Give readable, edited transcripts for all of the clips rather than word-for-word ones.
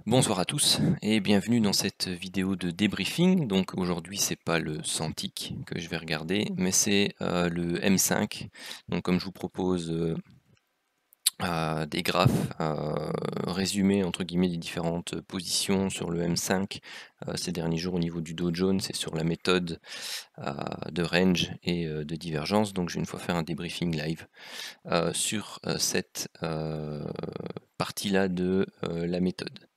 Bonsoir à tous et bienvenue dans cette vidéo de débriefing. Donc aujourd'hui c'est pas le Cintiq que je vais regarder, mais c'est le M5. Donc comme je vous propose des graphes résumés entre guillemets des différentes positions sur le M5 ces derniers jours au niveau du Dow Jones et sur la méthode de range et de divergence. Donc je vais une fois faire un débriefing live sur cette partie-là de la méthode.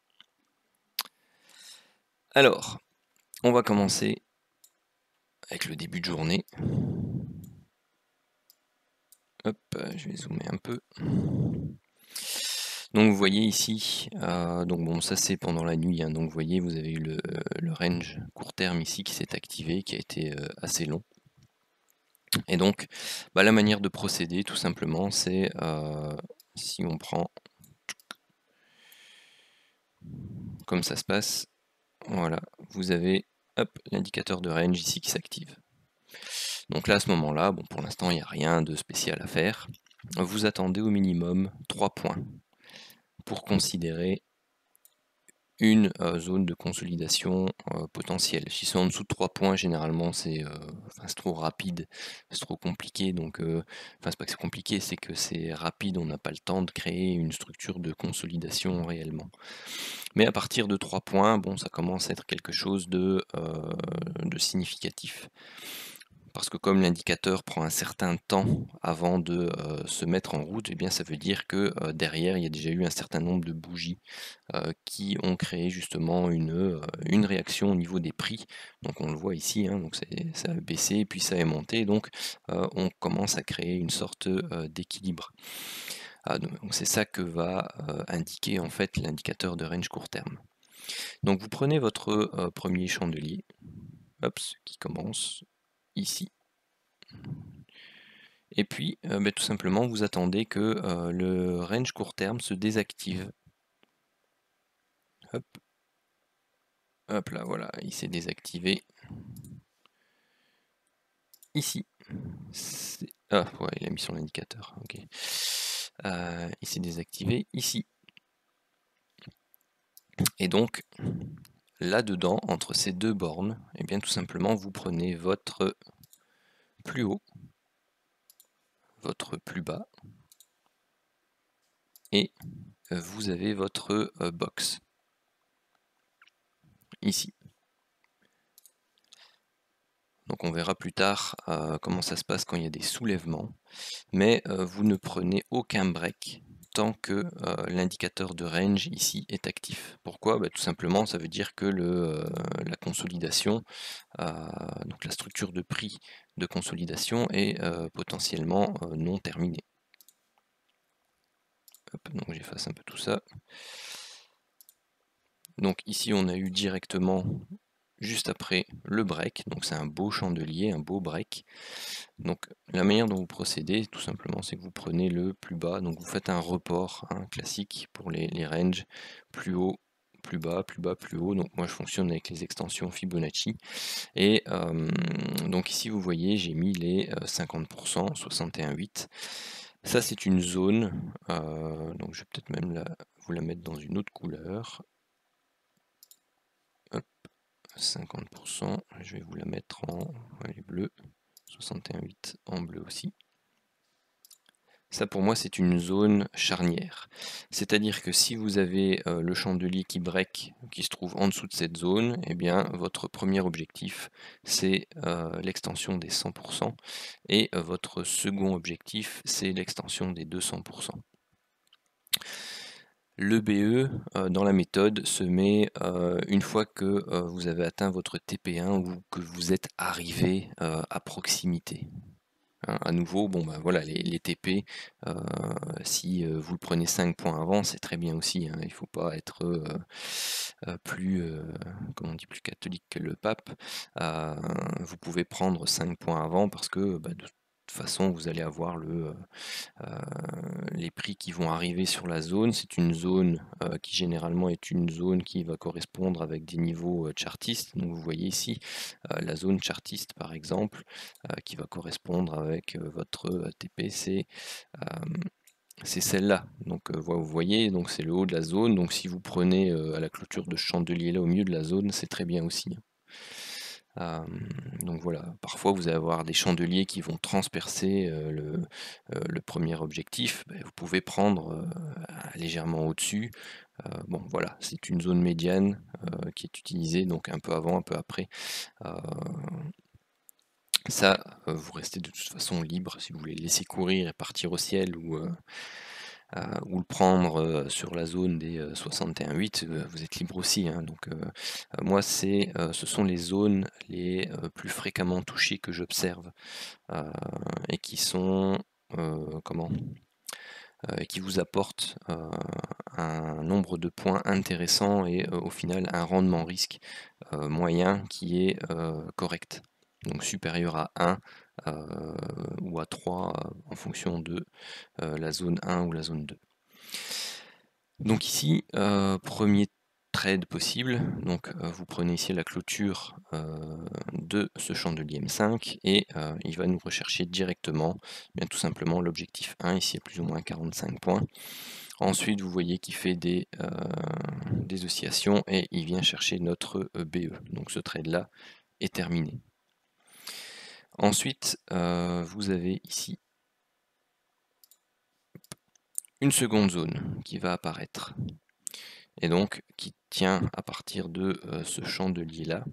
Alors, on va commencer avec le début de journée. Hop, je vais zoomer un peu. Donc vous voyez ici, donc bon ça c'est pendant la nuit, hein, donc vous voyez vous avez eu le range court terme ici qui s'est activé, qui a été assez long. Et donc la manière de procéder tout simplement c'est si on prend comme ça se passe, voilà, vous avez l'indicateur de range ici qui s'active. Donc là à ce moment-là, bon pour l'instant il n'y a rien de spécial à faire. Vous attendez au minimum 3 points pour considérer une zone de consolidation potentielle. Si c'est en dessous de 3 points, généralement c'est trop rapide, c'est trop compliqué, donc c'est pas que c'est compliqué, c'est que c'est rapide, on n'a pas le temps de créer une structure de consolidation réellement. Mais à partir de 3 points, bon ça commence à être quelque chose de significatif. Parce que comme l'indicateur prend un certain temps avant de se mettre en route, eh bien ça veut dire que derrière il y a déjà eu un certain nombre de bougies qui ont créé justement une réaction au niveau des prix. Donc on le voit ici, hein, donc ça a baissé puis ça est monté, donc on commence à créer une sorte d'équilibre. Donc c'est ça que va indiquer en fait l'indicateur de range court terme. Donc vous prenez votre premier chandelier, qui commence ici. Et puis, tout simplement, vous attendez que le range court terme se désactive. Hop. Hop là, voilà, il s'est désactivé. Ici. Ah, ouais, il a mis sur l'indicateur. Ok. Il s'est désactivé ici. Et donc, là-dedans, entre ces deux bornes, et bien tout simplement, vous prenez votre plus haut, votre plus bas, et vous avez votre box ici. Donc on verra plus tard comment ça se passe quand il y a des soulèvements, mais vous ne prenez aucun break tant que l'indicateur de range ici est actif. Pourquoi? Tout simplement ça veut dire que la consolidation, donc la structure de prix de consolidation est potentiellement non terminée. Hop, donc j'efface un peu tout ça. Donc ici on a eu directement juste après le break, donc c'est un beau chandelier, un beau break. Donc la manière dont vous procédez, tout simplement, c'est que vous prenez le plus bas, donc vous faites un report classique pour les ranges, plus haut, plus bas, plus bas, plus haut. Donc moi je fonctionne avec les extensions Fibonacci. Et donc ici vous voyez, j'ai mis les 50%, 61,8. Ça c'est une zone, donc je vais peut-être même vous la mettre dans une autre couleur. Hop. 50%, je vais vous la mettre en bleu, 61,8 en bleu aussi. Ça pour moi c'est une zone charnière. C'est-à-dire que si vous avez le chandelier qui break, qui se trouve en dessous de cette zone, eh bien votre premier objectif c'est l'extension des 100% et votre second objectif c'est l'extension des 200%. Le BE dans la méthode se met une fois que vous avez atteint votre TP1 ou que vous êtes arrivé à proximité. À nouveau, voilà, les TP, si vous le prenez 5 points avant, c'est très bien aussi. Il ne faut pas être plus catholique que le pape. Vous pouvez prendre 5 points avant parce que de toute façon, vous allez avoir les prix qui vont arriver sur la zone. C'est une zone qui généralement est une zone qui va correspondre avec des niveaux chartistes. Donc vous voyez ici la zone chartiste par exemple qui va correspondre avec votre TP, c'est c'est celle-là. Donc vous voyez, donc c'est le haut de la zone. Donc si vous prenez à la clôture de ce chandelier là au milieu de la zone, c'est très bien aussi. Donc voilà, parfois vous allez avoir des chandeliers qui vont transpercer le premier objectif. Vous pouvez prendre légèrement au-dessus. Bon voilà, c'est une zone médiane qui est utilisée donc un peu avant, un peu après. Ça, vous restez de toute façon libre si vous voulez le laisser courir et partir au ciel ou le prendre sur la zone des 61,8, vous êtes libre aussi, hein. Donc moi ce sont les zones les plus fréquemment touchées que j'observe et qui sont qui vous apportent un nombre de points intéressant et au final un rendement risque moyen qui est correct, donc supérieur à 1 ou à 3 en fonction de la zone 1 ou la zone 2. Donc ici, premier trade possible, donc vous prenez ici la clôture de ce chandelier M5 et il va nous rechercher directement bien tout simplement l'objectif 1, ici à plus ou moins 45 points. Ensuite vous voyez qu'il fait des oscillations et il vient chercher notre BE, donc ce trade là est terminé. Ensuite vous avez ici une seconde zone qui va apparaître et donc qui tient à partir de ce chandelier là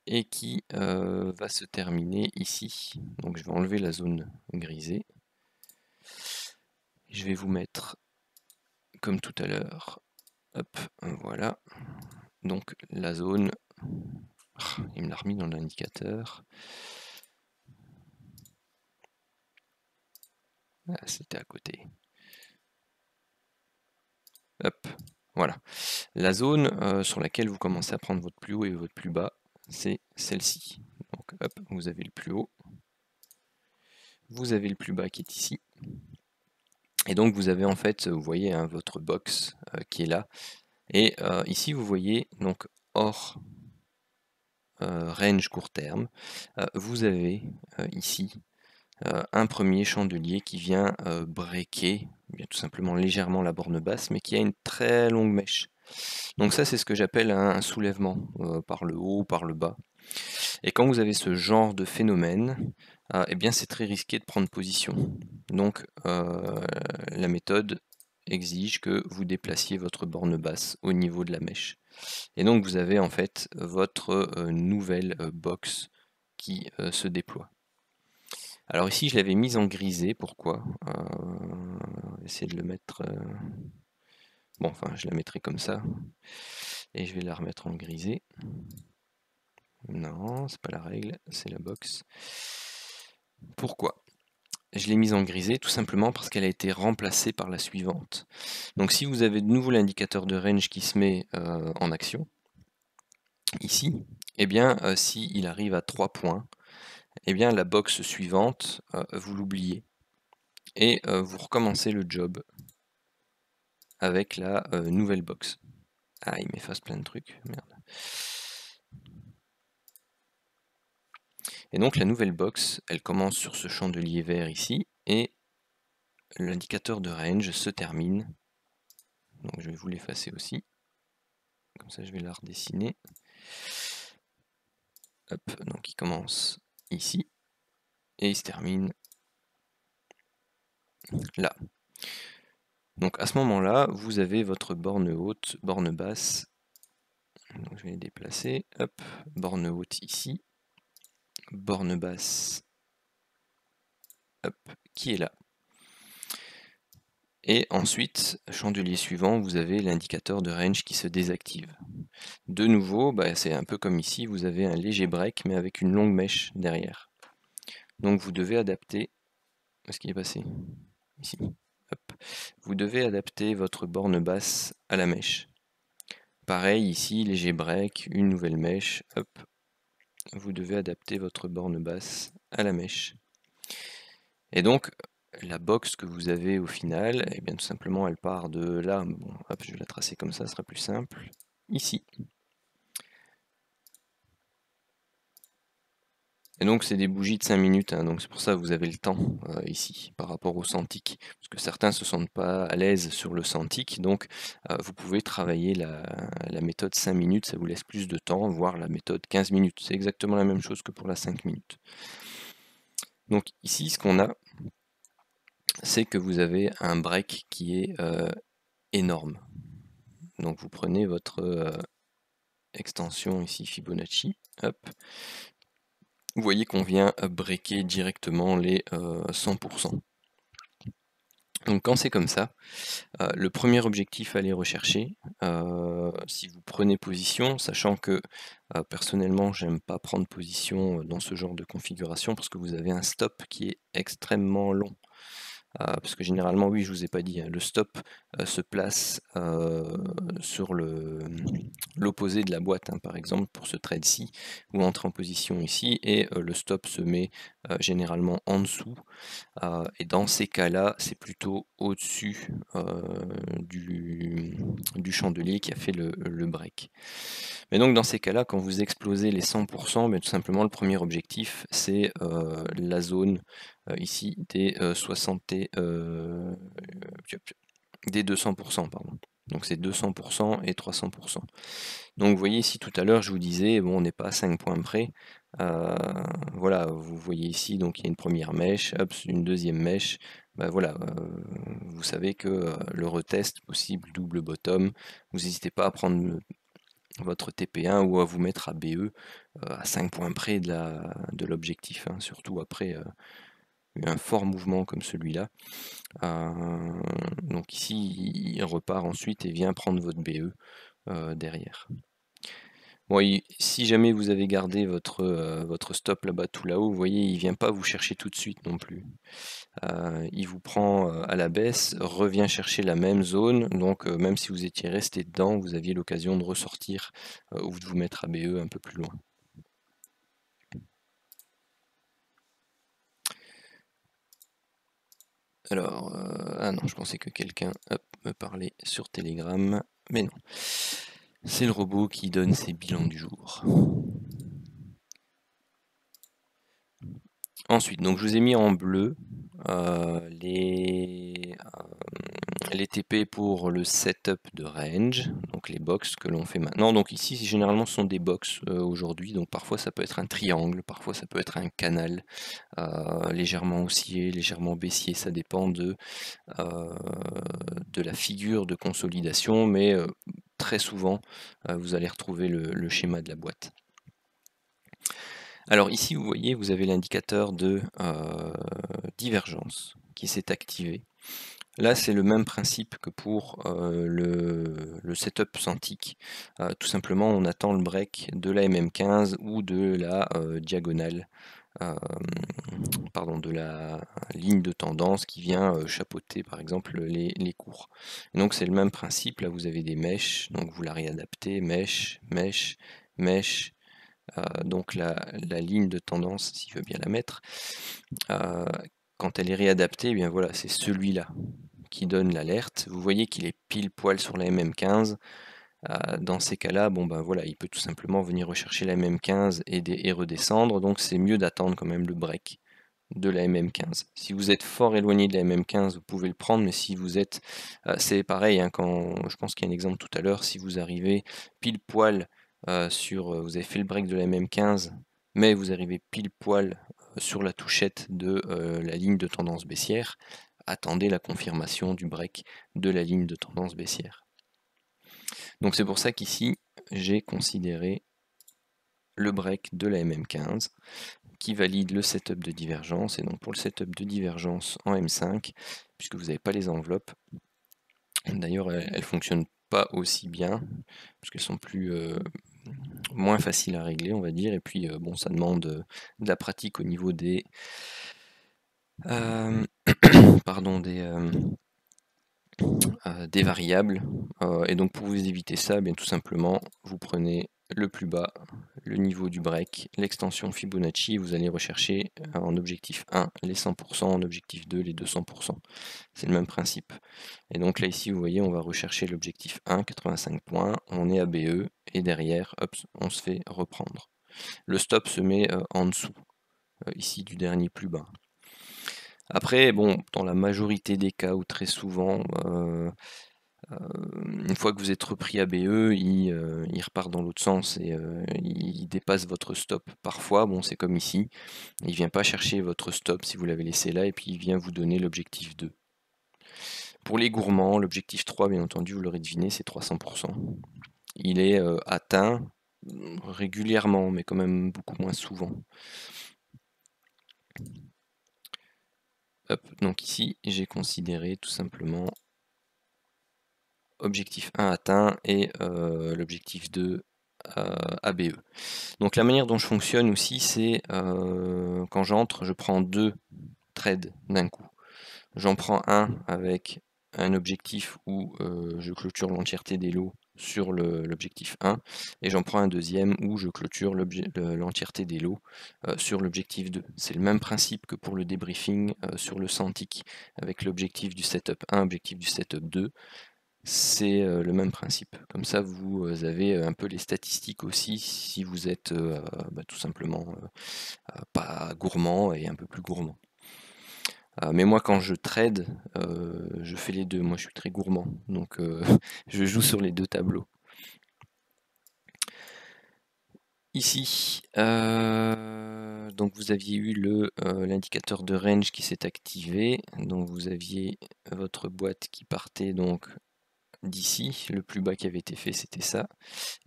et qui va se terminer ici. Donc je vais enlever la zone grisée. Je vais vous mettre comme tout à l'heure. Hop, voilà. Donc la zone, il me l'a remis dans l'indicateur. Ah, c'était à côté. Hop, voilà. La zone sur laquelle vous commencez à prendre votre plus haut et votre plus bas, c'est celle-ci. Donc hop, vous avez le plus haut. Vous avez le plus bas qui est ici. Et donc vous avez en fait, vous voyez hein, votre box qui est là. Et ici vous voyez donc hors range court terme, vous avez ici un premier chandelier qui vient breaker bien tout simplement légèrement la borne basse, mais qui a une très longue mèche. Donc ça c'est ce que j'appelle un soulèvement par le haut ou par le bas. Et quand vous avez ce genre de phénomène, eh bien c'est très risqué de prendre position. Donc la méthode exige que vous déplaciez votre borne basse au niveau de la mèche. Et donc vous avez en fait votre nouvelle box qui se déploie. Alors ici je l'avais mise en grisé, pourquoi essayer de le mettre... Bon enfin je la mettrai comme ça. Et je vais la remettre en grisé. Non, c'est pas la règle, c'est la box. Pourquoi? Je l'ai mise en grisé tout simplement parce qu'elle a été remplacée par la suivante. Donc si vous avez de nouveau l'indicateur de range qui se met en action, ici, eh bien s'il arrive à 3 points, eh bien la box suivante, vous l'oubliez. Et vous recommencez le job avec la nouvelle box. Ah, il m'efface plein de trucs, merde. Et donc la nouvelle box, elle commence sur ce chandelier vert ici, et l'indicateur de range se termine. Donc je vais vous l'effacer aussi. Comme ça je vais la redessiner. Hop, donc il commence ici, et il se termine là. Donc à ce moment-là, vous avez votre borne haute, borne basse. Donc je vais les déplacer. Hop, borne haute ici, borne basse, hop, qui est là. Et ensuite, chandelier suivant, vous avez l'indicateur de range qui se désactive. De nouveau, c'est un peu comme ici, vous avez un léger break, mais avec une longue mèche derrière. Donc vous devez adapter... Où est-ce qu'il est passé? Ici. Hop. Vous devez adapter votre borne basse à la mèche. Pareil, ici, léger break, une nouvelle mèche, hop. Vous devez adapter votre borne basse à la mèche. Et donc, la box que vous avez au final, eh bien tout simplement elle part de là, bon, hop, je vais la tracer comme ça, ce sera plus simple, ici. Et donc c'est des bougies de 5 minutes, hein, donc c'est pour ça que vous avez le temps ici, par rapport au Cintiq. Parce que certains ne se sentent pas à l'aise sur le Cintiq, donc vous pouvez travailler la méthode 5 minutes, ça vous laisse plus de temps, voire la méthode 15 minutes. C'est exactement la même chose que pour la 5 minutes. Donc ici, ce qu'on a, c'est que vous avez un break qui est énorme. Donc vous prenez votre extension ici Fibonacci, hop. Vous voyez qu'on vient breaker directement les 100%. Donc quand c'est comme ça, le premier objectif à aller rechercher, si vous prenez position, sachant que personnellement j'aime pas prendre position dans ce genre de configuration parce que vous avez un stop qui est extrêmement long. Parce que généralement, oui, je vous ai pas dit, hein, le stop se place sur l'opposé de la boîte, hein. Par exemple, pour ce trade-ci, vous entrez en position ici et le stop se met généralement en dessous. Et dans ces cas-là, c'est plutôt au-dessus du chandelier qui a fait le break. Mais donc dans ces cas-là, quand vous explosez les 100%, tout simplement le premier objectif, c'est la zone ici des 200%, pardon. Donc c'est 200% et 300%. Donc vous voyez ici tout à l'heure, je vous disais, bon, on n'est pas à 5 points près. Voilà, vous voyez ici, donc il y a une première mèche, hop, une deuxième mèche. Voilà, vous savez que le retest possible double bottom, vous n'hésitez pas à prendre votre TP1 ou à vous mettre à BE à 5 points près de l'objectif, hein, surtout après un fort mouvement comme celui-là. Donc ici, il repart ensuite et vient prendre votre BE derrière. Bon, si jamais vous avez gardé votre stop là-bas tout là-haut, vous voyez, il ne vient pas vous chercher tout de suite non plus. Il vous prend à la baisse, revient chercher la même zone, donc même si vous étiez resté dedans, vous aviez l'occasion de ressortir ou de vous mettre à BE un peu plus loin. Alors, ah non, je pensais que quelqu'un me parlait sur Telegram, mais non. C'est le robot qui donne ses bilans du jour. Ensuite, donc je vous ai mis en bleu les TP pour le setup de range, donc les box que l'on fait maintenant. Donc ici, généralement, ce sont des box aujourd'hui, donc parfois ça peut être un triangle, parfois ça peut être un canal légèrement haussier, légèrement baissier, ça dépend de la figure de consolidation, mais très souvent, vous allez retrouver le schéma de la boîte. Alors ici, vous voyez, vous avez l'indicateur de divergence qui s'est activé. Là, c'est le même principe que pour le setup Cintiq. Tout simplement, on attend le break de la MM15 ou de la diagonale, pardon, de la ligne de tendance qui vient chapeauter, par exemple, les cours. Et donc, c'est le même principe. Là, vous avez des mèches, donc vous la réadaptez, mèche, mèche, mèche. Donc la ligne de tendance, si je veux bien la mettre, quand elle est réadaptée, eh bien voilà, c'est celui-là qui donne l'alerte. Vous voyez qu'il est pile poil sur la MM15. Dans ces cas-là, bon ben voilà, il peut tout simplement venir rechercher la MM15 et redescendre. Donc c'est mieux d'attendre quand même le break de la MM15. Si vous êtes fort éloigné de la MM15, vous pouvez le prendre, mais si vous êtes, c'est pareil, hein, je pense qu'il y a un exemple tout à l'heure, si vous arrivez pile poil vous avez fait le break de la MM15, mais vous arrivez pile poil sur la touchette de la ligne de tendance baissière, attendez la confirmation du break de la ligne de tendance baissière. Donc c'est pour ça qu'ici, j'ai considéré le break de la MM15 qui valide le setup de divergence. Et donc pour le setup de divergence en M5, puisque vous n'avez pas les enveloppes, d'ailleurs elles ne fonctionnent pas aussi bien, puisqu'elles sont moins faciles à régler, on va dire, et puis bon, ça demande de la pratique au niveau des pardon, des variables, et donc pour vous éviter ça, bien tout simplement, vous prenez le plus bas, le niveau du break, l'extension Fibonacci, et vous allez rechercher en objectif 1 les 100%, en objectif 2 les 200%. C'est le même principe. Et donc là ici, vous voyez, on va rechercher l'objectif 1, 85 points, on est à BE, et derrière, hop, on se fait reprendre. Le stop se met en dessous. ici du dernier plus bas. Après, bon, dans la majorité des cas, ou très souvent, une fois que vous êtes repris ABE, il repart dans l'autre sens et il dépasse votre stop. Parfois, bon, c'est comme ici, il vient pas chercher votre stop si vous l'avez laissé là, et puis il vient vous donner l'objectif 2. Pour les gourmands, l'objectif 3, bien entendu, vous l'aurez deviné, c'est 300%. Il est atteint régulièrement, mais quand même beaucoup moins souvent. Hop, donc ici, j'ai considéré tout simplement objectif 1 atteint et l'objectif 2 ABE. Donc la manière dont je fonctionne aussi, c'est quand j'entre, je prends 2 trades d'un coup. J'en prends un avec un objectif où je clôture l'entièreté des lots sur l'objectif 1, et j'en prends un deuxième où je clôture l'entièreté des lots sur l'objectif 2. C'est le même principe que pour le débriefing sur le 100 ticks, avec l'objectif du setup 1, objectif du setup 2. C'est le même principe. Comme ça, vous avez un peu les statistiques aussi, si vous êtes tout simplement pas gourmand et un peu plus gourmand. Mais moi, quand je trade, je fais les deux. Moi, je suis très gourmand, donc je joue sur les deux tableaux. Ici, donc vous aviez eu l'indicateur de range qui s'est activé. Donc vous aviez votre boîte qui partait donc d'ici. Le plus bas qui avait été fait, c'était ça.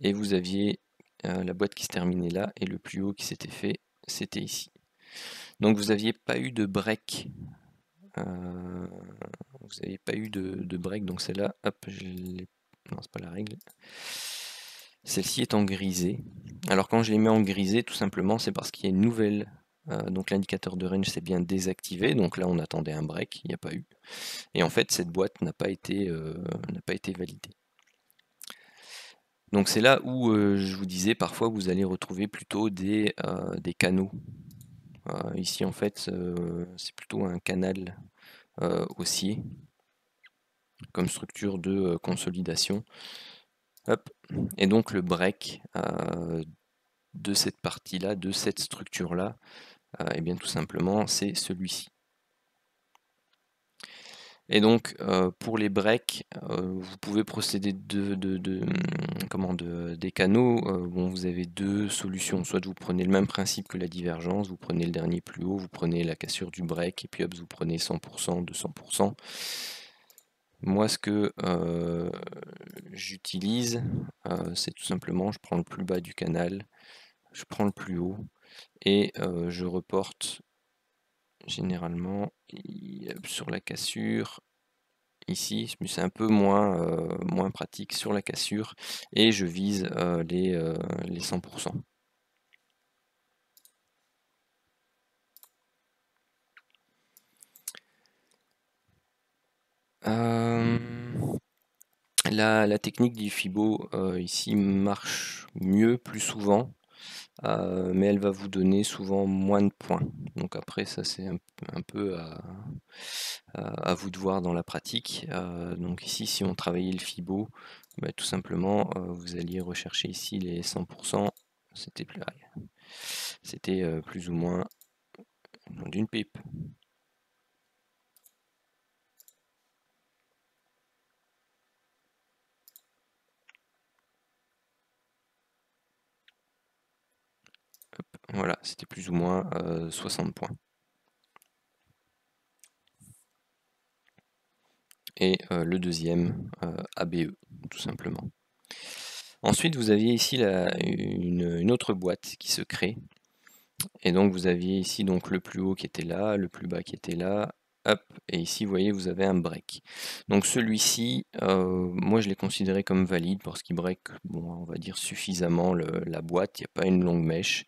Et vous aviez la boîte qui se terminait là, et le plus haut qui s'était fait, c'était ici. Donc vous n'aviez pas eu de break. Vous n'avez pas eu de break, donc celle-là, hop, non, c'est pas la règle. Celle-ci est en grisé. Alors quand je les mets en grisé, tout simplement, c'est parce qu'il y a une nouvelle. Donc l'indicateur de range s'est bien désactivé, donc là on attendait un break, il n'y a pas eu. Et en fait, cette boîte n'a pas été validée. Donc c'est là où je vous disais, parfois vous allez retrouver plutôt des canaux. Ici en fait, c'est plutôt un canal haussier comme structure de consolidation. Hop. Et donc le break de cette partie-là, de cette structure-là, et bien tout simplement c'est celui-ci. Et donc pour les breaks, vous pouvez procéder des canaux. Bon, vous avez deux solutions. Soit vous prenez le même principe que la divergence, vous prenez le dernier plus haut, vous prenez la cassure du break, et puis hop, vous prenez 100%, 200%. Moi, ce que j'utilise, c'est tout simplement, je prends le plus bas du canal, je prends le plus haut, et je reporte généralement sur la cassure, ici, mais c'est un peu moins pratique sur la cassure, et je vise les 100%. La technique du Fibo ici marche mieux, plus souvent, mais elle va vous donner souvent moins de points. Donc après, ça c'est un peu à vous de voir dans la pratique. Donc ici, si on travaillait le Fibo, bah, tout simplement, vous alliez rechercher ici les 100%. C'était plus ou moins d'une pipe. Hop, voilà, c'était plus ou moins 60 points. Et le deuxième, ABE, tout simplement. Ensuite, vous aviez ici une autre boîte qui se crée. Et donc, vous aviez ici donc le plus haut qui était là, le plus bas qui était là. Hop, et ici, vous voyez, vous avez un break. Donc celui-ci, moi je l'ai considéré comme valide parce qu'il break, bon, on va dire suffisamment la boîte, il n'y a pas une longue mèche.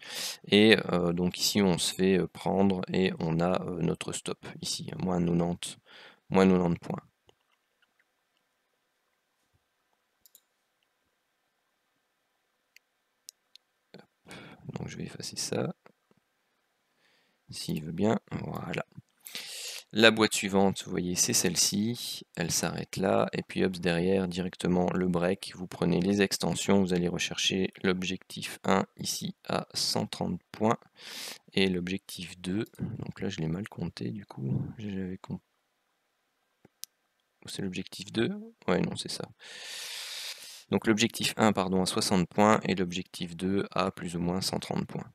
Et donc ici, on se fait prendre et on a notre stop ici, à moins 90 points. Donc je vais effacer ça, s'il veut bien, voilà. La boîte suivante, vous voyez, c'est celle-ci, elle s'arrête là, et puis hop, derrière, directement le break, vous prenez les extensions, vous allez rechercher l'objectif 1 ici à 130 points, et l'objectif 2, donc là je l'ai mal compté du coup, j'avais compté, c'est l'objectif 2, ouais non c'est ça. Donc l'objectif 1 pardon à 60 points, et l'objectif 2 à plus ou moins 130 points.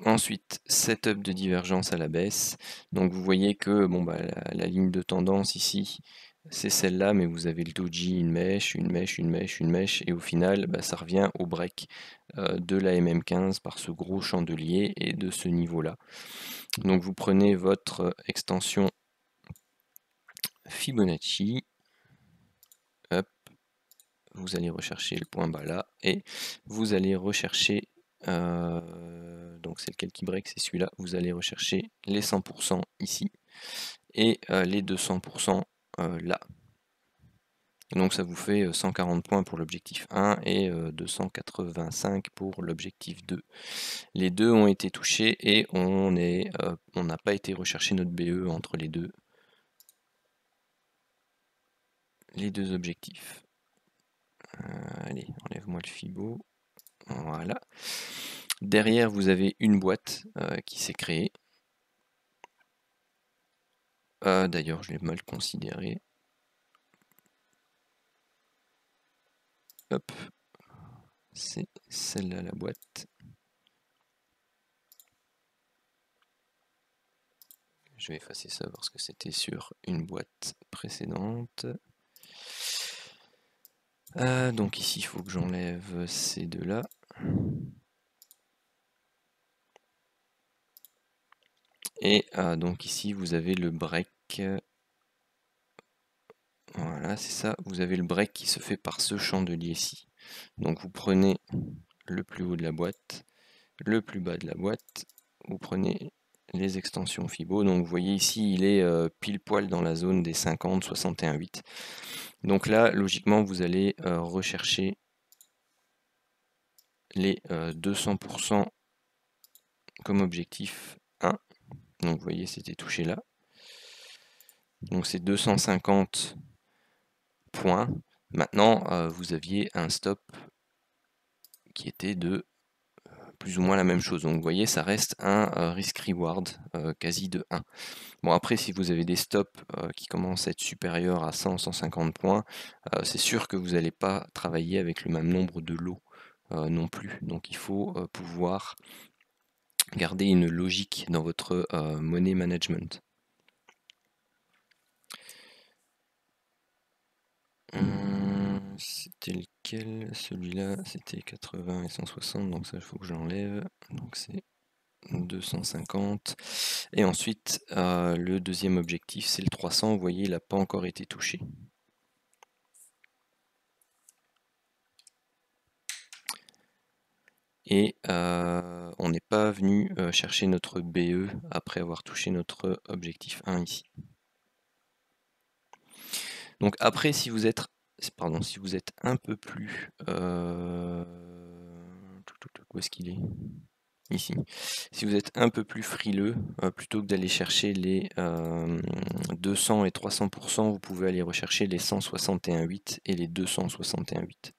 Ensuite, setup de divergence à la baisse. Donc vous voyez que bon, bah, la ligne de tendance ici, c'est celle-là, mais vous avez le doji, une mèche, une mèche, une mèche, une mèche, et au final, bah, ça revient au break de la MM15 par ce gros chandelier et de ce niveau-là. Donc vous prenez votre extension Fibonacci, hop, vous allez rechercher le point bas là, et vous allez rechercher donc c'est lequel qui break, c'est celui-là, vous allez rechercher les 100% ici, et les 200% là. Donc ça vous fait 140 points pour l'objectif 1 et 285 pour l'objectif 2. Les deux ont été touchés et on n'a pas été rechercher notre BE entre les deux objectifs. Allez, enlève-moi le Fibo. Voilà. Derrière, vous avez une boîte qui s'est créée. D'ailleurs, je l'ai mal considéré. Hop, c'est celle-là la boîte. Je vais effacer ça parce que c'était sur une boîte précédente. Donc ici, il faut que j'enlève ces deux-là. Et donc ici, vous avez le break. Voilà, c'est ça. Vous avez le break qui se fait par ce chandelier-ci. Donc vous prenez le plus haut de la boîte, le plus bas de la boîte. Vous prenez les extensions Fibo. Donc vous voyez ici, il est pile poil dans la zone des 50, 61,8. Donc là, logiquement, vous allez rechercher les 200% comme objectif 1. Donc vous voyez, c'était touché là. Donc c'est 250 points. Maintenant, vous aviez un stop qui était de plus ou moins la même chose. Donc vous voyez, ça reste un risk-reward quasi de 1. Bon, après, si vous avez des stops qui commencent à être supérieurs à 100, 150 points, c'est sûr que vous n'allez pas travailler avec le même nombre de lots non plus. Donc il faut pouvoir garder une logique dans votre money management. C'était lequel? Celui-là, c'était 80 et 160, donc ça, il faut que j'enlève. Donc c'est 250. Et ensuite, le deuxième objectif, c'est le 300. Vous voyez, il n'a pas encore été touché. Et on n'est pas venu chercher notre BE après avoir touché notre objectif 1 ici. Donc après, si vous êtes un peu plus... où est-ce qu'il est? Ici. Si vous êtes un peu plus frileux, plutôt que d'aller chercher les 200 et 300%, vous pouvez aller rechercher les 161,8 et les 261,8.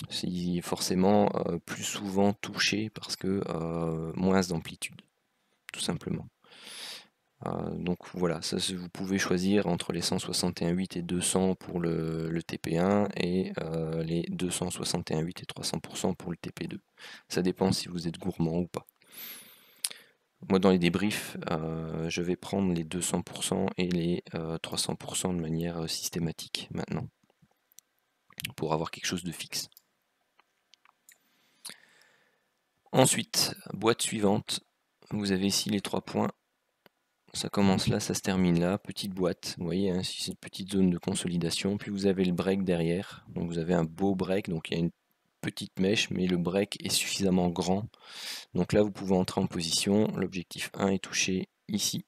C'est forcément plus souvent touché parce que moins d'amplitude, tout simplement. Donc voilà, ça, vous pouvez choisir entre les 161,8 et 200 pour le TP1 et les 261,8 et 300% pour le TP2. Ça dépend si vous êtes gourmand ou pas. Moi, dans les débriefs, je vais prendre les 200% et les 300% de manière systématique maintenant, pour avoir quelque chose de fixe. Ensuite, boîte suivante, vous avez ici les 3 points. Ça commence là, ça se termine là, petite boîte, vous voyez, hein, c'est une petite zone de consolidation. Puis vous avez le break derrière, donc vous avez un beau break, donc il y a une petite mèche, mais le break est suffisamment grand. Donc là, vous pouvez entrer en position. L'objectif 1 est touché ici,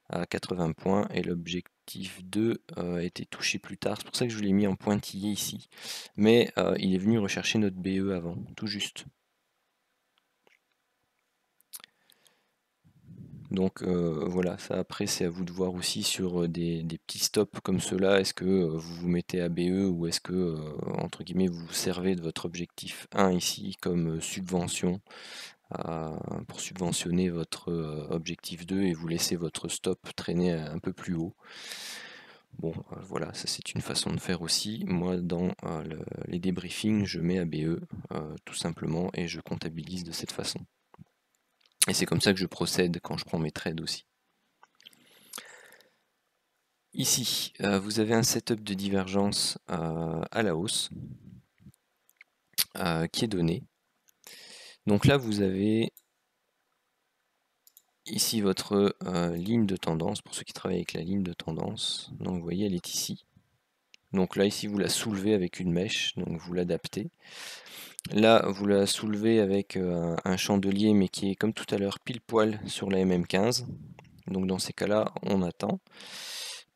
à 80 points, et l'objectif 2 a été touché plus tard. C'est pour ça que je l'ai mis en pointillé ici. Mais il est venu rechercher notre BE avant, tout juste. Donc voilà, ça après c'est à vous de voir aussi sur des petits stops comme ceux-là, est-ce que vous vous mettez ABE ou est-ce que entre guillemets vous vous servez de votre objectif 1 ici comme subvention pour subventionner votre objectif 2 et vous laissez votre stop traîner un peu plus haut. Bon, voilà, ça c'est une façon de faire aussi. Moi, dans les débriefings, je mets ABE tout simplement et je comptabilise de cette façon. Et c'est comme ça que je procède quand je prends mes trades aussi. Ici, vous avez un setup de divergence à la hausse qui est donné. Donc là, vous avez ici votre ligne de tendance, pour ceux qui travaillent avec la ligne de tendance. Donc vous voyez, elle est ici. Donc là, ici, vous la soulevez avec une mèche, donc vous l'adaptez. Là, vous la soulevez avec un chandelier, mais qui est comme tout à l'heure pile poil sur la MM15. Donc dans ces cas-là, on attend.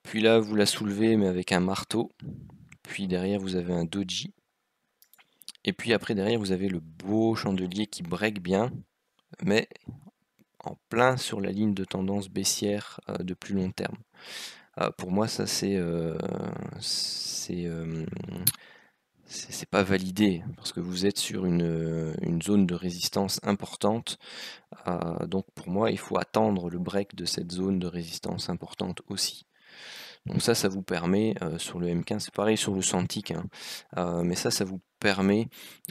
Puis là, vous la soulevez, mais avec un marteau. Puis derrière, vous avez un doji. Et puis après, derrière, vous avez le beau chandelier qui break bien, mais en plein sur la ligne de tendance baissière de plus long terme. Pour moi, ça c'est pas validé parce que vous êtes sur une zone de résistance importante. Donc pour moi, il faut attendre le break de cette zone de résistance importante aussi. Donc ça vous permet, sur le M15, c'est pareil sur le Santic, hein, mais ça vous permet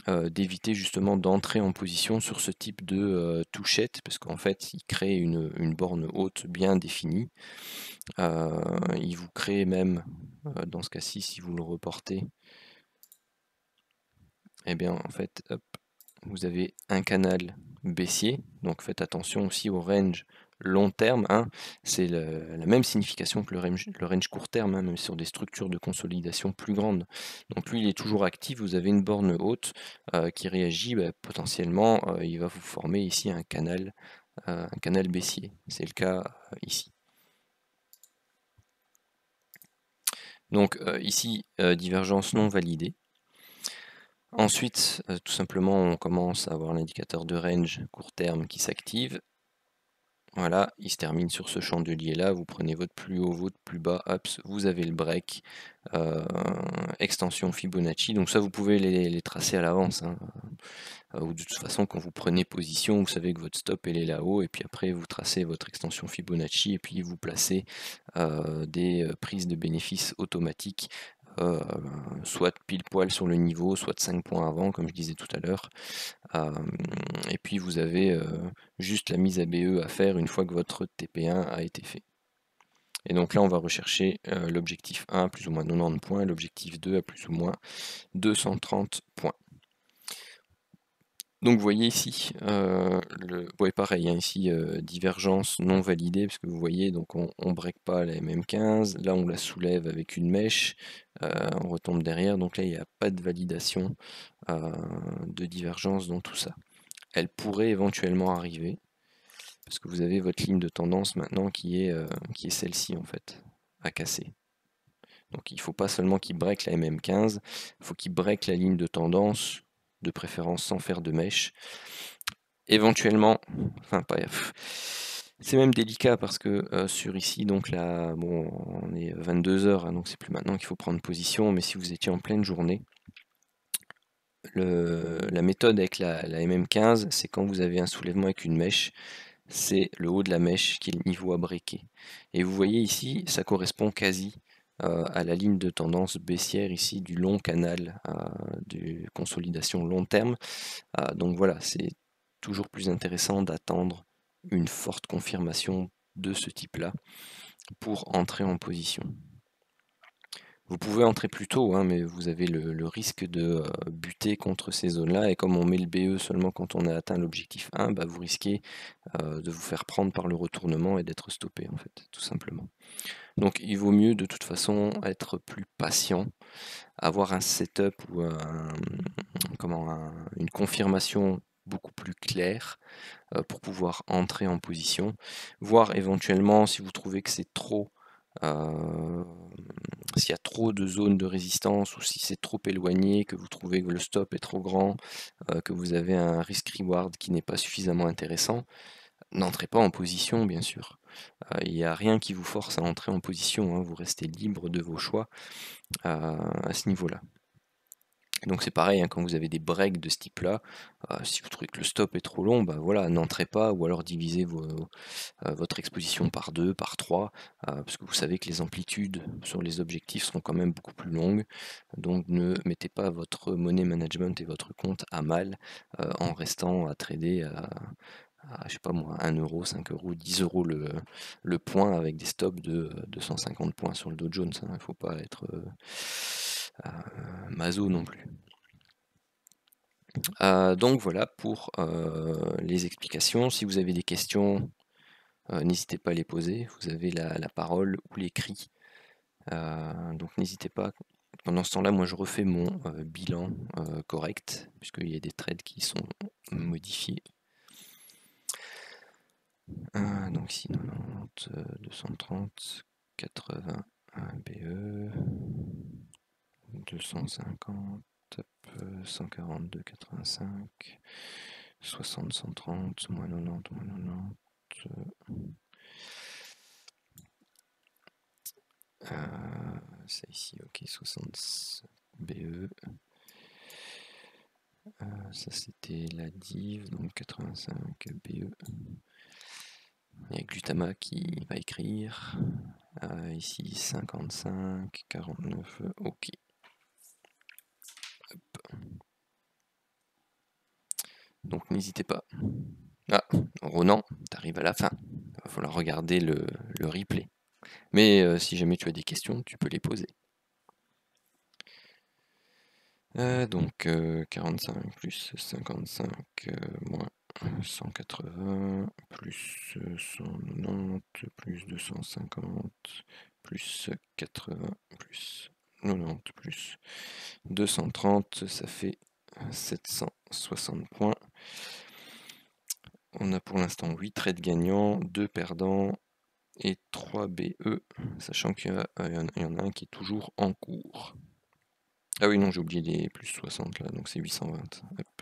d'éviter justement d'entrer en position sur ce type de touchette, parce qu'en fait, il crée une borne haute bien définie. Il vous crée même, dans ce cas-ci, si vous le reportez, eh bien en fait, hop, vous avez un canal baissier, donc faites attention aussi au range long terme, hein. C'est la même signification que le range court terme, hein, même sur des structures de consolidation plus grandes. Donc lui il est toujours actif, vous avez une borne haute qui réagit, potentiellement il va vous former ici un canal baissier. C'est le cas ici. Donc ici, divergence non validée. Ensuite, tout simplement, on commence à avoir l'indicateur de range court terme qui s'active. Voilà, il se termine sur ce chandelier-là. Vous prenez votre plus haut, votre plus bas, hop, vous avez le break, extension Fibonacci. Donc ça, vous pouvez les tracer à l'avance, hein. Ou de toute façon, quand vous prenez position, vous savez que votre stop, elle est là-haut. Et puis après, vous tracez votre extension Fibonacci et puis vous placez des prises de bénéfices automatiques. Soit pile poil sur le niveau, soit 5 points avant, comme je disais tout à l'heure. Et puis vous avez juste la mise ABE à faire une fois que votre TP1 a été fait. Et donc là, on va rechercher l'objectif 1 à plus ou moins 90 points, et l'objectif 2 à plus ou moins 230 points. Donc vous voyez ici, pareil, hein, ici divergence non validée, parce que vous voyez, donc on ne break pas la MM15, là on la soulève avec une mèche, on retombe derrière, donc là il n'y a pas de validation de divergence dans tout ça. Elle pourrait éventuellement arriver, parce que vous avez votre ligne de tendance maintenant qui est celle-ci en fait, à casser. Donc il ne faut pas seulement qu'il break la MM15, il faut qu'il break la ligne de tendance, de préférence sans faire de mèche. Éventuellement, enfin pas... C'est même délicat parce que sur ici, donc là, bon, on est 22h, hein, donc c'est plus maintenant qu'il faut prendre position, mais si vous étiez en pleine journée, la méthode avec la MM15, c'est quand vous avez un soulèvement avec une mèche, c'est le haut de la mèche qui est le niveau à breaker. Et vous voyez ici, ça correspond quasi à la ligne de tendance baissière ici du long canal de consolidation long terme. Donc voilà, c'est toujours plus intéressant d'attendre une forte confirmation de ce type-là pour entrer en position. Vous pouvez entrer plus tôt, hein, mais vous avez le risque de buter contre ces zones-là, et comme on met le BE seulement quand on a atteint l'objectif 1, vous risquez de vous faire prendre par le retournement et d'être stoppé, en fait, tout simplement. Donc il vaut mieux de toute façon être plus patient, avoir un setup ou une confirmation beaucoup plus claire pour pouvoir entrer en position, voir éventuellement si vous trouvez que c'est trop, s'il y a trop de zones de résistance ou si c'est trop éloigné, que vous trouvez que le stop est trop grand, que vous avez un risk reward qui n'est pas suffisamment intéressant, n'entrez pas en position, bien sûr. Il n'y a rien qui vous force à entrer en position, hein, vous restez libre de vos choix à ce niveau-là. Donc c'est pareil, hein, quand vous avez des breaks de ce type-là, si vous trouvez que le stop est trop long, bah voilà, n'entrez pas, ou alors divisez votre exposition par 2, par 3, parce que vous savez que les amplitudes sur les objectifs seront quand même beaucoup plus longues, donc ne mettez pas votre money management et votre compte à mal en restant à trader à je sais pas moi, 1 euro, 5 euros, 10 euros le point avec des stops de 250 points sur le Dow Jones, hein. Il ne faut pas être maso non plus. Donc voilà pour les explications. Si vous avez des questions, n'hésitez pas à les poser. Vous avez la parole ou l'écrit. Donc n'hésitez pas. Pendant ce temps-là, moi je refais mon bilan correct, puisqu'il y a des trades qui sont modifiés. Donc ici 90, 230, 80 BE, 250, 142, 85, 60, 130, moins 90, moins 90. C'est ici, ok, 60 BE. Ça c'était la div, donc 85 BE. Il y a Glutama qui va écrire. Ici 55, 49, ok. Hop. Donc n'hésitez pas. Ah, Ronan, t'arrives à la fin. Il va falloir regarder le replay. Mais si jamais tu as des questions, tu peux les poser. Donc 45 plus 55 moins 180 plus 190 plus 250 plus 80 plus 90 plus 230, ça fait 760 points. On a pour l'instant 8 trades gagnants, 2 perdants et 3 BE, sachant qu'il y en a un qui est toujours en cours. Ah oui, non, j'ai oublié les plus 60 là, donc c'est 820. Hop.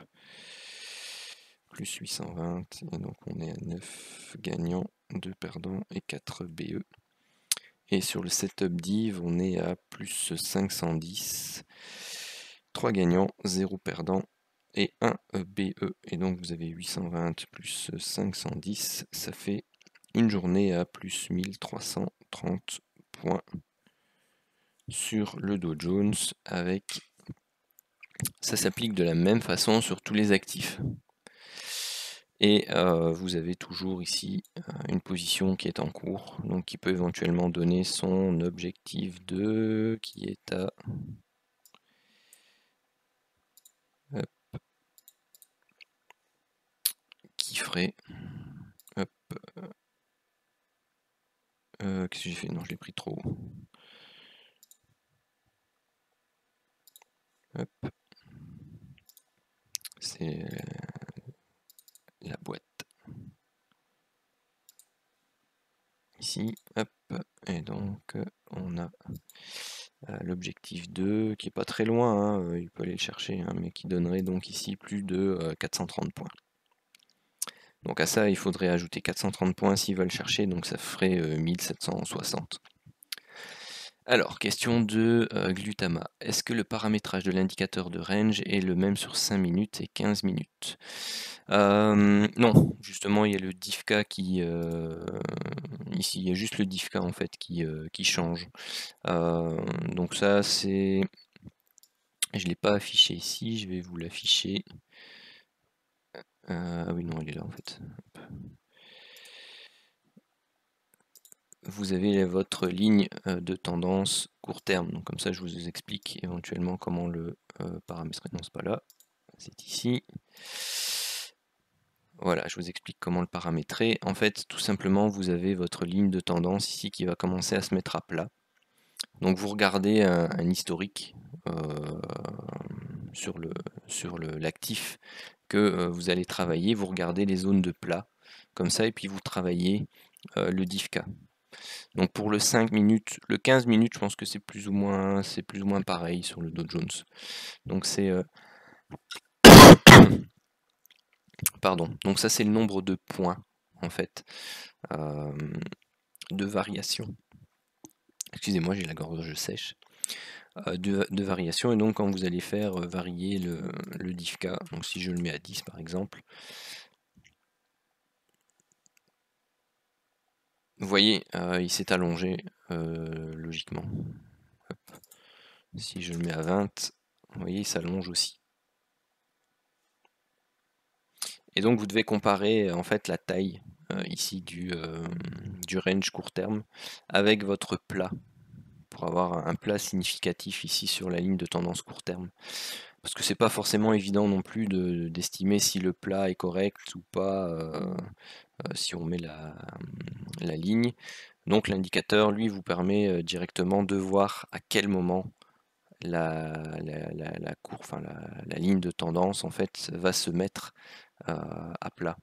Plus 820, et donc on est à 9 gagnants, 2 perdants et 4 BE. Et sur le setup div, on est à plus 510, 3 gagnants, 0 perdants et 1 BE. Et donc vous avez 820 plus 510, ça fait une journée à plus 1330 points sur le Dow Jones avec... Ça s'applique de la même façon sur tous les actifs. Et vous avez toujours ici une position qui est en cours, donc qui peut éventuellement donner son objectif de... qui est à... Hop. Qui ferait... Hop. Qu'est-ce que j'ai fait? Non, je l'ai pris trop haut. Hop. C'est la boîte. Ici, hop, et donc on a l'objectif 2 qui est pas très loin, hein, il peut aller le chercher, hein, mais qui donnerait donc ici plus de 430 points. Donc à ça, il faudrait ajouter 430 points s'ils veulent chercher, donc ça ferait 1760. Alors, question de Glutama. Est-ce que le paramétrage de l'indicateur de range est le même sur 5 minutes et 15 minutes? Non, justement, il y a le diffk qui... ici, il y a juste le diffk en fait qui change. Donc ça, c'est... Je ne l'ai pas affiché ici, je vais vous l'afficher. Ah oui, non, elle est là en fait. Hop. Vous avez votre ligne de tendance court terme. Donc comme ça, je vous explique éventuellement comment le paramétrer. Non, c'est pas là, c'est ici. Voilà, je vous explique comment le paramétrer. En fait, tout simplement, vous avez votre ligne de tendance ici qui va commencer à se mettre à plat. Donc vous regardez un historique sur l'actif que vous allez travailler. Vous regardez les zones de plat, comme ça, et puis vous travaillez le diffk. Donc pour le 5 minutes, le 15 minutes, je pense que c'est plus ou moins pareil sur le Dow Jones. Donc c'est pardon. Donc ça c'est le nombre de points en fait de variation. Excusez-moi, j'ai la gorge sèche. De variation, et donc quand vous allez faire varier le diff-k, donc si je le mets à 10 par exemple, vous voyez, il s'est allongé logiquement. Hop. Si je le mets à 20, vous voyez, il s'allonge aussi. Et donc vous devez comparer en fait la taille ici du range court terme avec votre plat, pour avoir un plat significatif ici sur la ligne de tendance court terme. Parce que c'est pas forcément évident non plus d'estimer si le plat est correct ou pas si on met la ligne. Donc l'indicateur, lui, vous permet directement de voir à quel moment la ligne de tendance en fait va se mettre à plat.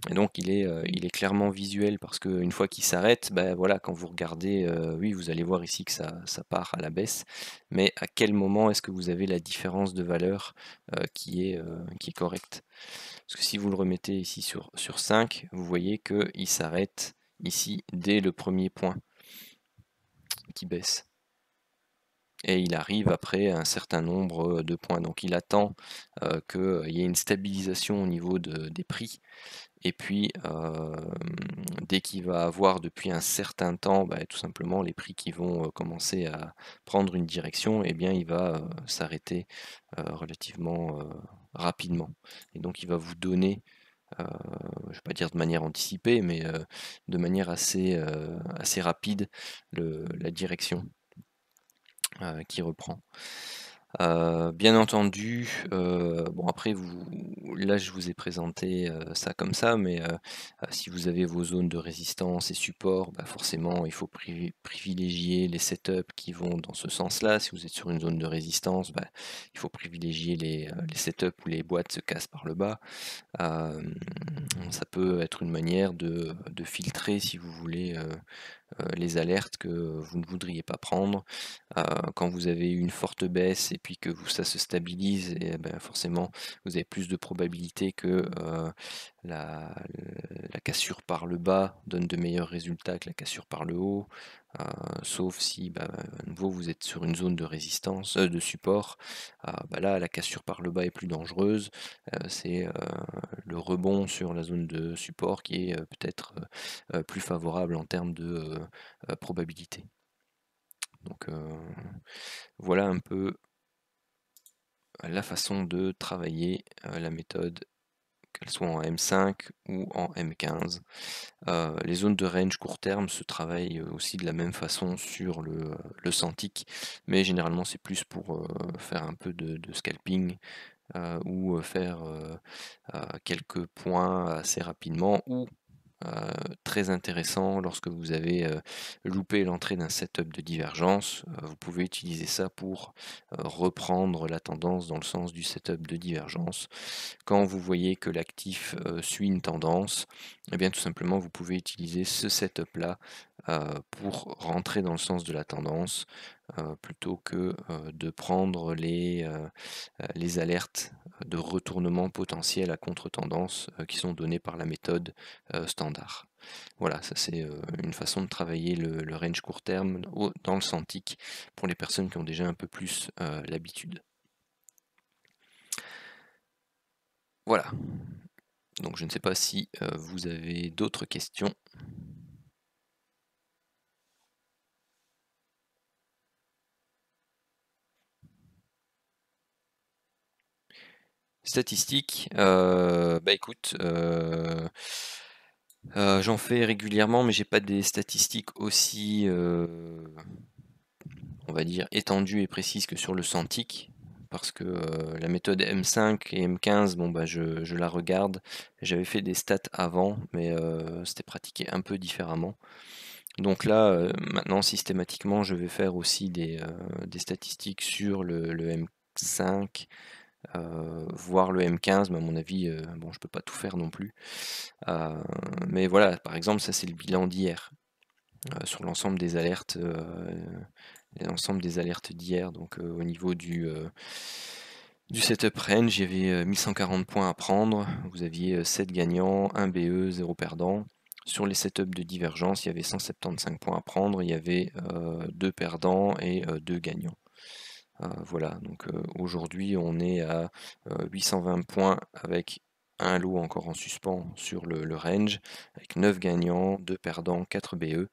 Et donc il est clairement visuel, parce qu'une fois qu'il s'arrête, ben voilà, quand vous regardez, oui, vous allez voir ici que ça part à la baisse, mais à quel moment est-ce que vous avez la différence de valeur qui est correcte? Parce que si vous le remettez ici sur 5, vous voyez qu'il s'arrête ici dès le premier point qui baisse. Et il arrive après un certain nombre de points. Donc il attend qu'il y ait une stabilisation au niveau des prix. Et puis, dès qu'il va avoir depuis un certain temps, tout simplement les prix qui vont commencer à prendre une direction, eh bien il va s'arrêter relativement rapidement. Et donc il va vous donner, je ne vais pas dire de manière anticipée, mais de manière assez rapide la direction qui reprend. Bien entendu, bon après là je vous ai présenté ça comme ça, mais si vous avez vos zones de résistance et support, forcément il faut privilégier les setups qui vont dans ce sens-là. Si vous êtes sur une zone de résistance, il faut privilégier les setups où les boîtes se cassent par le bas. Ça peut être une manière de filtrer, si vous voulez, les alertes que vous ne voudriez pas prendre. Quand vous avez une forte baisse et puis que ça se stabilise, et forcément vous avez plus de probabilité que la cassure par le bas donne de meilleurs résultats que la cassure par le haut, sauf si à nouveau vous êtes sur une zone de résistance, de support. Là la cassure par le bas est plus dangereuse, c'est le rebond sur la zone de support qui est peut-être plus favorable en termes de probabilité. Donc voilà un peu la façon de travailler la méthode, qu'elle soit en M5 ou en M15. Les zones de range court terme se travaillent aussi de la même façon sur le Santic, mais généralement c'est plus pour faire un peu de scalping ou faire quelques points assez rapidement, ou très intéressant lorsque vous avez loupé l'entrée d'un setup de divergence. Vous pouvez utiliser ça pour reprendre la tendance dans le sens du setup de divergence. Quand vous voyez que l'actif suit une tendance, eh bien tout simplement vous pouvez utiliser ce setup là pour rentrer dans le sens de la tendance, plutôt que de prendre les alertes de retournement potentiel à contre-tendance qui sont données par la méthode standard. Voilà, ça c'est une façon de travailler le range court terme dans le Santic pour les personnes qui ont déjà un peu plus l'habitude. Voilà. Donc je ne sais pas si vous avez d'autres questions. Statistiques, écoute, j'en fais régulièrement, mais j'ai pas des statistiques aussi, on va dire, étendues et précises que sur le Santic, parce que la méthode M5 et M15, je la regarde. J'avais fait des stats avant, mais c'était pratiqué un peu différemment. Donc là, maintenant, systématiquement, je vais faire aussi des statistiques sur le M5, voire le M15, mais à mon avis, je peux pas tout faire non plus. Mais voilà, par exemple, ça c'est le bilan d'hier, sur l'ensemble des alertes, d'hier. Donc au niveau Du setup range, il y avait 1140 points à prendre, vous aviez 7 gagnants, 1 BE, 0 perdant. Sur les setups de divergence, il y avait 175 points à prendre, il y avait 2 perdants et 2 gagnants. Voilà, donc aujourd'hui on est à 820 points avec un lot encore en suspens sur le range, avec 9 gagnants, 2 perdants, 4 BE.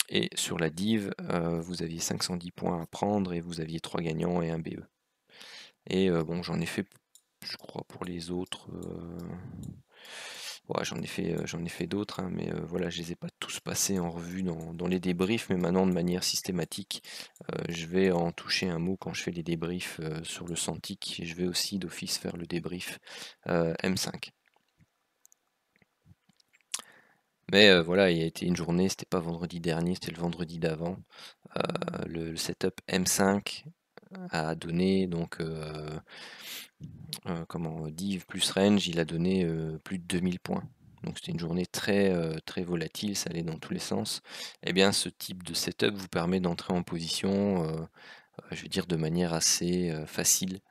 Et sur la div, vous aviez 510 points à prendre et vous aviez 3 gagnants et 1 BE. Et bon, j'en ai fait, je crois, pour les autres. Ouais, j'en ai fait d'autres, hein, mais voilà, je les ai pas tous passés en revue dans les débriefs, mais maintenant de manière systématique, je vais en toucher un mot quand je fais les débriefs sur le Santic, et je vais aussi d'office faire le débrief M5. Mais voilà, il y a été une journée, c'était pas vendredi dernier, c'était le vendredi d'avant. Le setup M5 a donné donc div plus range, il a donné plus de 2000 points. Donc c'était une journée très volatile, ça allait dans tous les sens. Et bien ce type de setup vous permet d'entrer en position, je vais dire de manière assez facile,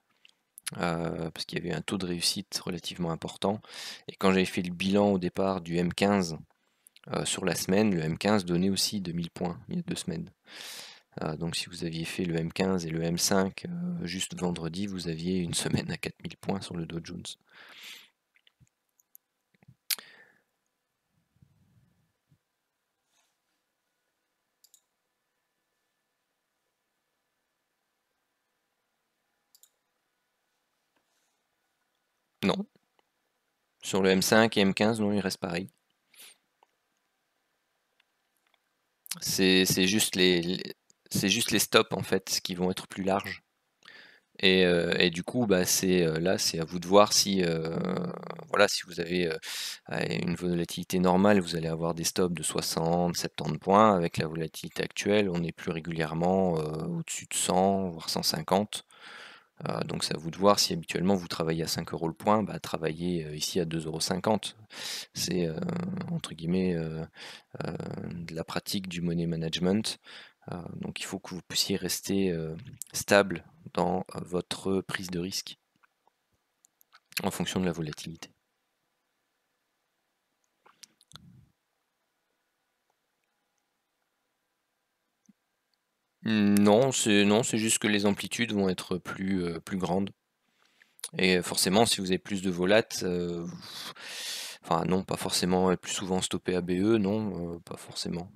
parce qu'il y avait un taux de réussite relativement important. Et quand j'avais fait le bilan au départ du M15 sur la semaine, le M15 donnait aussi 2000 points il y a 2 semaines. Donc si vous aviez fait le M15 et le M5 juste vendredi, vous aviez une semaine à 4000 points sur le Dow Jones. Non. Sur le M5 et M15, non, il reste pareil. C'est juste c'est juste les stops en fait qui vont être plus larges. Et du coup, bah, là, c'est à vous de voir si, voilà, si vous avez une volatilité normale, vous allez avoir des stops de 60, 70 points. Avec la volatilité actuelle, on est plus régulièrement au-dessus de 100, voire 150. Donc c'est à vous de voir si habituellement vous travaillez à 5 € le point, bah, travaillez ici à 2,50 €. C'est entre guillemets de la pratique du money management. Donc il faut que vous puissiez rester stable dans votre prise de risque en fonction de la volatilité. Non, c'est juste que les amplitudes vont être plus grandes. Et forcément, si vous avez plus de volates, enfin non, pas forcément plus souvent stoppé à BE, non, pas forcément.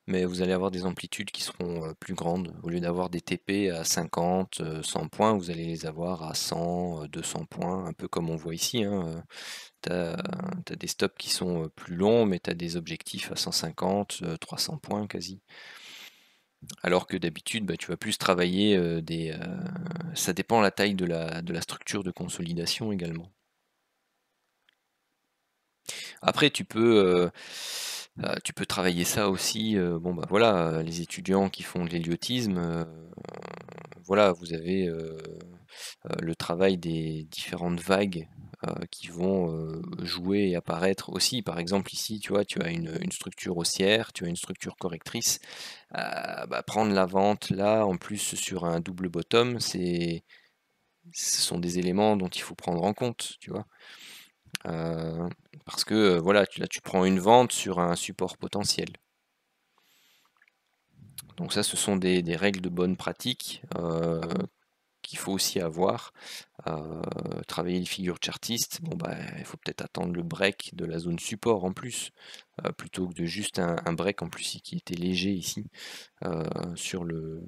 Mais vous allez avoir des amplitudes qui seront plus grandes. Au lieu d'avoir des TP à 50, 100 points, vous allez les avoir à 100, 200 points, un peu comme on voit ici, hein. Tu as des stops qui sont plus longs, mais tu as des objectifs à 150, 300 points quasi. Alors que d'habitude, bah, tu vas plus travailler ça dépend la taille de la structure de consolidation également. Après, tu peux travailler ça aussi, bon bah voilà, les étudiants qui font de l'héliotisme, voilà, vous avez le travail des différentes vagues qui vont jouer et apparaître aussi. Par exemple, ici, tu vois, tu as une structure haussière, tu as une structure correctrice. Bah, prendre la vente là, en plus sur un double bottom, ce sont des éléments dont il faut prendre en compte, tu vois. Parce que voilà, là tu prends une vente sur un support potentiel. Donc ça, ce sont des règles de bonne pratique qu'il faut aussi avoir. Travailler les figures chartistes, bon bah il faut peut-être attendre le break de la zone support en plus, plutôt que de juste un break en plus qui était léger ici. Sur le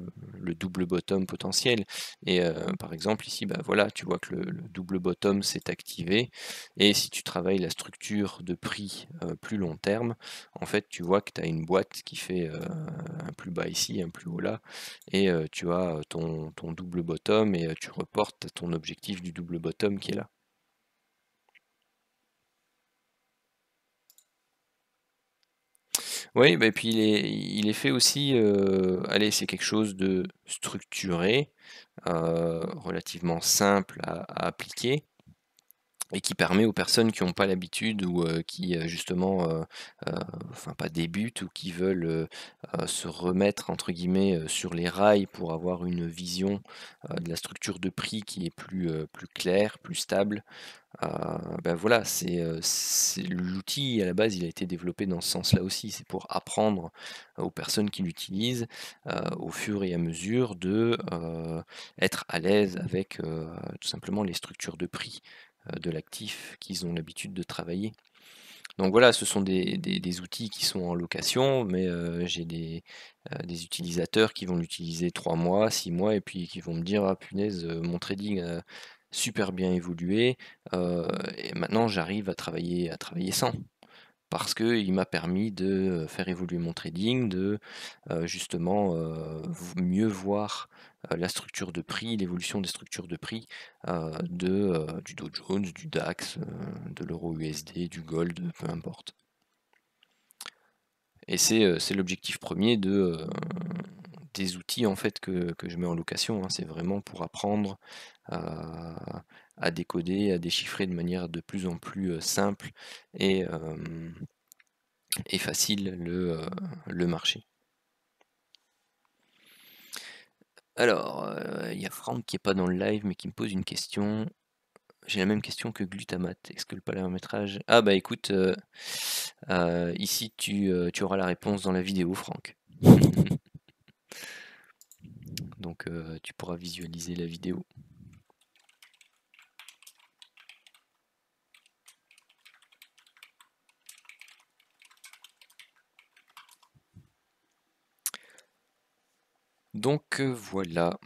double bottom potentiel. Et par exemple ici, bah, voilà, tu vois que le double bottom s'est activé. Et si tu travailles la structure de prix plus long terme, en fait tu vois que tu as une boîte qui fait un plus bas ici, un plus haut là. Et tu as ton double bottom et tu reportes ton objectif du double bottom qui est là. Oui, bah, et puis il est fait aussi, allez, c'est quelque chose de structuré, relativement simple à appliquer. et qui permet aux personnes qui n'ont pas l'habitude ou qui justement, enfin pas débutent ou qui veulent se remettre entre guillemets sur les rails pour avoir une vision de la structure de prix qui est plus claire, plus stable. Ben voilà, c'est l'outil à la base, il a été développé dans ce sens-là aussi. C'est pour apprendre aux personnes qui l'utilisent au fur et à mesure de être à l'aise avec tout simplement les structures de prix de l'actif qu'ils ont l'habitude de travailler. Donc voilà, ce sont des outils qui sont en location, mais j'ai des utilisateurs qui vont l'utiliser 3 mois, 6 mois et puis qui vont me dire: «Ah punaise, mon trading a super bien évolué, et maintenant j'arrive à travailler sans». Parce qu'il m'a permis de faire évoluer mon trading, de justement mieux voir la structure de prix, l'évolution des structures de prix du Dow Jones, du DAX, de l'euro USD, du gold, peu importe. Et c'est l'objectif premier des outils en fait que je mets en location, hein. C'est vraiment pour apprendre à décoder, à déchiffrer de manière de plus en plus simple et facile le marché. Alors, il y a Franck qui est pas dans le live, mais qui me pose une question. J'ai la même question que Glutamate. Est-ce que le paramétrage... Ah bah écoute, ici tu auras la réponse dans la vidéo, Franck. Donc tu pourras visualiser la vidéo. Donc voilà.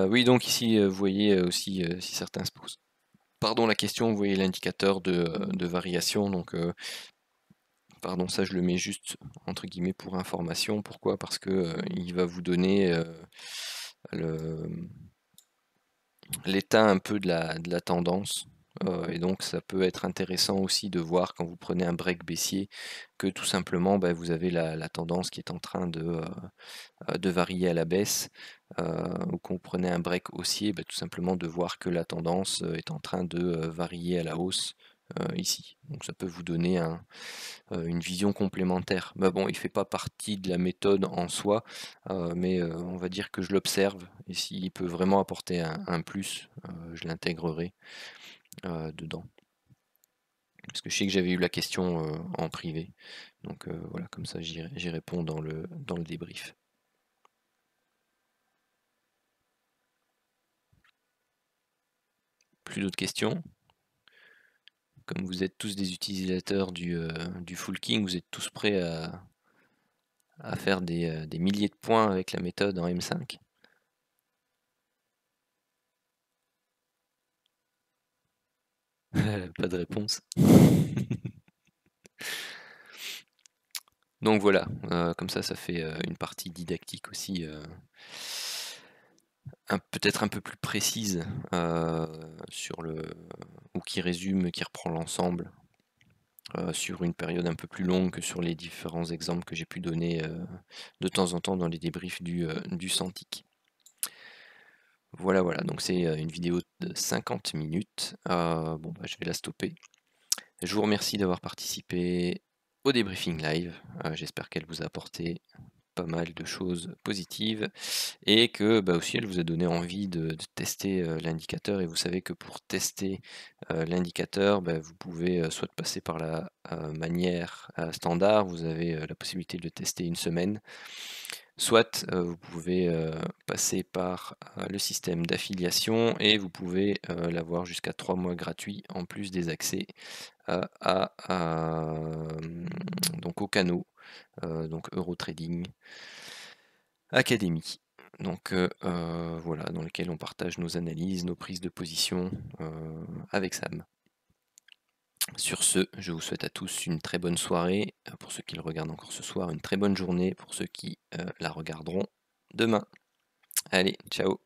Oui, donc ici, vous voyez aussi, si certains se posent pardon la question, vous voyez l'indicateur de variation. Donc, pardon, ça je le mets juste entre guillemets pour information. Pourquoi? Parce que il va vous donner l'état un peu de la tendance. Et donc ça peut être intéressant aussi de voir quand vous prenez un break baissier que tout simplement bah, vous avez la tendance qui est en train de varier à la baisse, ou quand vous prenez un break haussier, bah, tout simplement de voir que la tendance est en train de varier à la hausse ici. Donc ça peut vous donner une vision complémentaire. Mais bon, il ne fait pas partie de la méthode en soi, mais on va dire que je l'observe, et s'il peut vraiment apporter un plus, je l'intégrerai dedans. Parce que je sais que j'avais eu la question en privé. Donc voilà, comme ça j'y réponds dans le débrief. Plus d'autres questions? Comme vous êtes tous des utilisateurs du Full King, vous êtes tous prêts à faire des milliers de points avec la méthode en M5. Pas de réponse. Donc voilà, comme ça fait une partie didactique aussi, peut-être un peu plus précise, ou qui résume, qui reprend l'ensemble, sur une période un peu plus longue que sur les différents exemples que j'ai pu donner de temps en temps dans les débriefs du Santic. Voilà, donc c'est une vidéo de 50 minutes. Bon, bah, je vais la stopper. Je vous remercie d'avoir participé au débriefing live. J'espère qu'elle vous a apporté pas mal de choses positives et que bah, aussi elle vous a donné envie de tester l'indicateur. Et vous savez que pour tester l'indicateur, bah, vous pouvez soit passer par la manière standard, vous avez la possibilité de le tester une semaine, soit vous pouvez passer par le système d'affiliation et vous pouvez l'avoir jusqu'à 3 mois gratuits en plus des accès donc aux canaux, donc Eurotrading Academy. Donc voilà, dans lequel on partage nos analyses, nos prises de position avec Sam. Sur ce, je vous souhaite à tous une très bonne soirée, pour ceux qui le regardent encore ce soir, une très bonne journée pour ceux qui la regarderont demain. Allez, ciao!